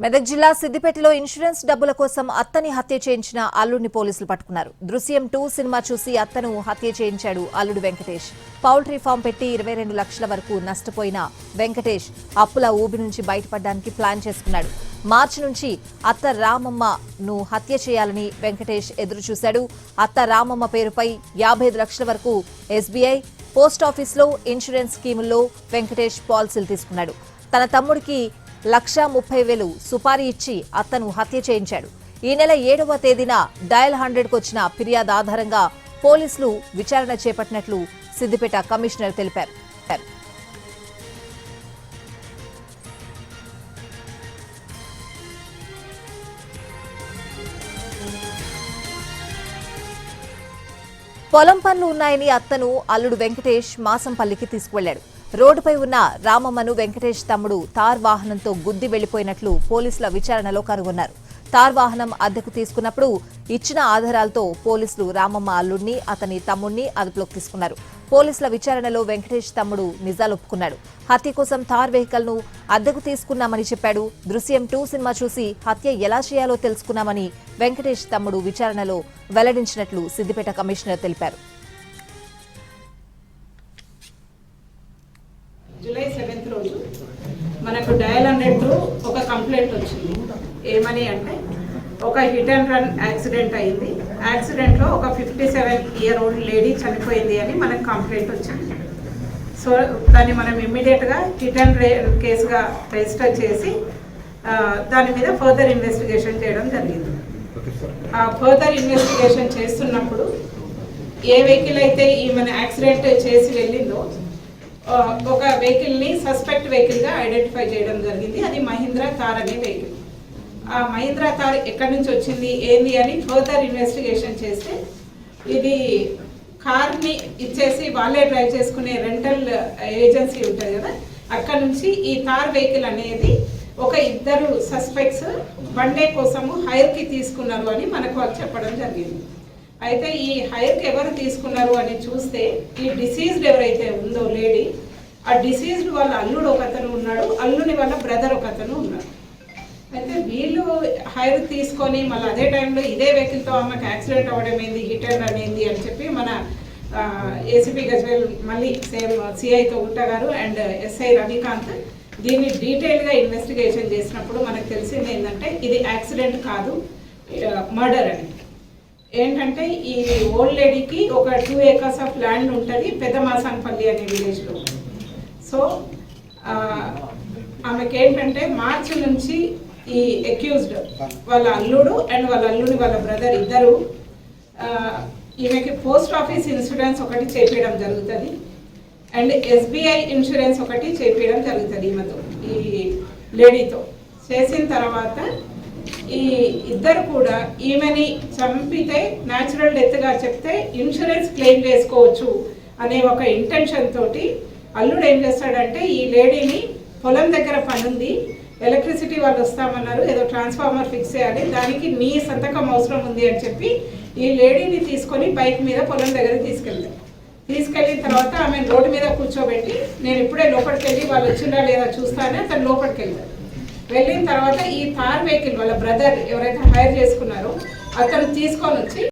మెదక్ జిల్లా సిద్దిపేటలో ఇన్సూరెన్స్ డబ్బుల కోసం అత్తని హత్య చేయించిన అల్లుడిని పోలీసులు పట్టుకున్నారు. దృశ్యం 2 సినిమా చూసి అత్తను హత్య చేయించాడు అల్లుడు వెంకటేష్. పౌల్ట్రీ ఫామ్ పెట్టి 22 లక్షల వరకు నష్టపోయిన వెంకటేష్ అప్పుల ఊబి నుంచి బయటపడడానికి ప్లాన్ చేసుకున్నాడు. మార్చి నుంచి అత్త రామమ్మను హత్య చేయాలని వెంకటేష్ ఎదురు చూశాడు. అత్త రామమ్మ పేరుపై 55 లక్షల వరకు ఎస్బీఐ, పోస్టాఫీస్లో ఇన్సూరెన్స్ స్కీముల్లో వెంకటేష్ పాలసీలు తీసుకున్నాడు. తన తమ్ముడికి 1,30,000 సుపారీ ఇచ్చి అత్తను హత్య చేయించాడు. ఈ నెల 7వ తేదీన డయల్ 100కు వచ్చిన ఫిర్యాదు ఆధారంగా పోలీసులు విచారణ చేపట్టినట్లు సిద్దిపేట కమిషనర్ తెలిపారు. పొలం పనులు ఉన్నాయని అత్తను అల్లుడు వెంకటేష్ మాసంపల్లికి తీసుకువెళ్లాడు. రోడ్డుపై ఉన్న రామమ్మను వెంకటేష్ తమ్ముడు తార్ వాహనంతో గుద్ది వెళ్లిపోయినట్లు పోలీసుల విచారణలో కనుగొన్నారు. తార్ వాహనం అద్దెకు తీసుకున్నప్పుడు ఇచ్చిన ఆధారాలతో పోలీసులు రామమ్మ అల్లుడిని, అతని తమ్ముడిని అదుపులోకి తీసుకున్నారు. పోలీసుల విచారణలో వెంకటేష్ తమ్ముడు నిజాలు ఒప్పుకున్నాడు. హత్య కోసం తార్ వెహికల్ ను అద్దెకు తీసుకున్నామని చెప్పాడు. దృశ్యం 2 సినిమా చూసి హత్య ఎలా చేయాలో తెలుసుకున్నామని వెంకటేష్ తమ్ముడు విచారణలో వెల్లడించినట్లు సిద్దిపేట కమిషనర్ తెలిపారు. జూలై 7th రోజు మనకు డయల్ 100 ఒక కంప్లైంట్ వచ్చింది. ఏమని అంటే ఒక హిట్ అండ్ రన్ యాక్సిడెంట్ అయింది. యాక్సిడెంట్లో ఒక 57-year-old లేడీ చనిపోయింది అని మనకు కంప్లైంట్ వచ్చింది. సో దాన్ని మనం ఇమ్మీడియట్గా హిట్ అండ్ కేసుగా రిజిస్టర్ చేసి దాని మీద ఫర్దర్ ఇన్వెస్టిగేషన్ చేయడం జరిగింది. ఆ ఫర్దర్ ఇన్వెస్టిగేషన్ చేస్తున్నప్పుడు ఏ వెహికల్ అయితే ఈమెను యాక్సిడెంట్ చేసి వెళ్ళిందో ఒక వెహికల్ని సస్పెక్ట్ వెహికల్గా ఐడెంటిఫై చేయడం జరిగింది. అది మహీంద్రా థార్ అనే వెహికల్. ఆ మహీంద్రా థార్ ఎక్కడి నుంచి వచ్చింది ఏంది అని ఫర్దర్ ఇన్వెస్టిగేషన్ చేస్తే ఇది కార్ని ఇచ్చేసి వాళ్ళే డ్రైవ్ చేసుకునే రెంటల్ ఏజెన్సీ ఉంటుంది కదా, అక్కడ నుంచి ఈ థార్ వెహికల్ అనేది ఒక 2 సస్పెక్ట్స్ వన్ డే కోసము హైర్కి తీసుకున్నారు అని మనకు చెప్పడం జరిగింది. అయితే ఈ హైర్కి ఎవరు తీసుకున్నారు అని చూస్తే ఈ డిసీజ్డ్ ఎవరైతే ఉందో లేడీ, ఆ డిసీజ్డ్ వాళ్ళ అల్లుడు ఒక అతను ఉన్నాడు, అల్లుని వాళ్ళ బ్రదర్ ఒక అతను ఉన్నాడు. అయితే వీళ్ళు హైర్ తీసుకొని మళ్ళీ అదే టైంలో ఇదే వెహికల్తో ఆమెకు యాక్సిడెంట్ అవ్వడం ఏంది, హిట్ అండ్ రన్ ఏంది అని చెప్పి మన ఏసీపీ గజ్వేల్ మళ్ళీ సేమ్ సిఐతో ఉంటా గారు అండ్ ఎస్ఐ రవికాంత్ దీన్ని డీటెయిల్గా ఇన్వెస్టిగేషన్ చేసినప్పుడు మనకు తెలిసింది ఏంటంటే ఇది యాక్సిడెంట్ కాదు, మర్డర్ అని. ఏంటంటే ఈ ఓల్డ్ లేడీకి ఒక 2 acres ఆఫ్ ల్యాండ్ ఉంటుంది పెద్ద మాసాన్పల్లి అనే విలేజ్లో. సో ఆమెకి ఏంటంటే మార్చి నుంచి ఈ అక్యూజ్డ్ వాళ్ళ అల్లుడు అండ్ వాళ్ళ అల్లుని వాళ్ళ బ్రదర్ ఇద్దరు ఈమెకి పోస్ట్ ఆఫీస్ ఇన్సూరెన్స్ ఒకటి చేపించడం జరుగుతుంది అండ్ ఎస్బీఐ ఇన్సూరెన్స్ ఒకటి చేపించడం జరుగుతుంది ఈమెతో, ఈ లేడీతో. చేసిన తర్వాత ఈ ఇద్దరు కూడా ఈమెని చంపితే న్యాచురల్ డెత్గా చెప్తే ఇన్సూరెన్స్ క్లెయిమ్ చేసుకోవచ్చు అనే ఒక ఇంటెన్షన్ తోటి అల్లుడు ఏం చేస్తాడంటే ఈ లేడీని పొలం దగ్గర పనుంది, ఎలక్ట్రిసిటీ వాళ్ళు వస్తామన్నారు, ఏదో ట్రాన్స్ఫార్మర్ ఫిక్స్ చేయాలి, దానికి నీ సంతకం అవసరం ఉంది అని చెప్పి ఈ లేడీని తీసుకొని బైక్ మీద పొలం దగ్గరికి తీసుకెళ్ళిన తర్వాత ఆమె రోడ్డు మీద కూర్చోబెట్టి నేను ఇప్పుడే లోపలికి వెళ్ళి వాళ్ళు వచ్చిందా లేదా చూస్తానే అతను లోపలికి వెళ్తారు. వెళ్ళిన తర్వాత ఈ థార్ వెహికల్ వాళ్ళ బ్రదర్ ఎవరైతే హైర్ చేసుకున్నారో అతను తీసుకొని వచ్చి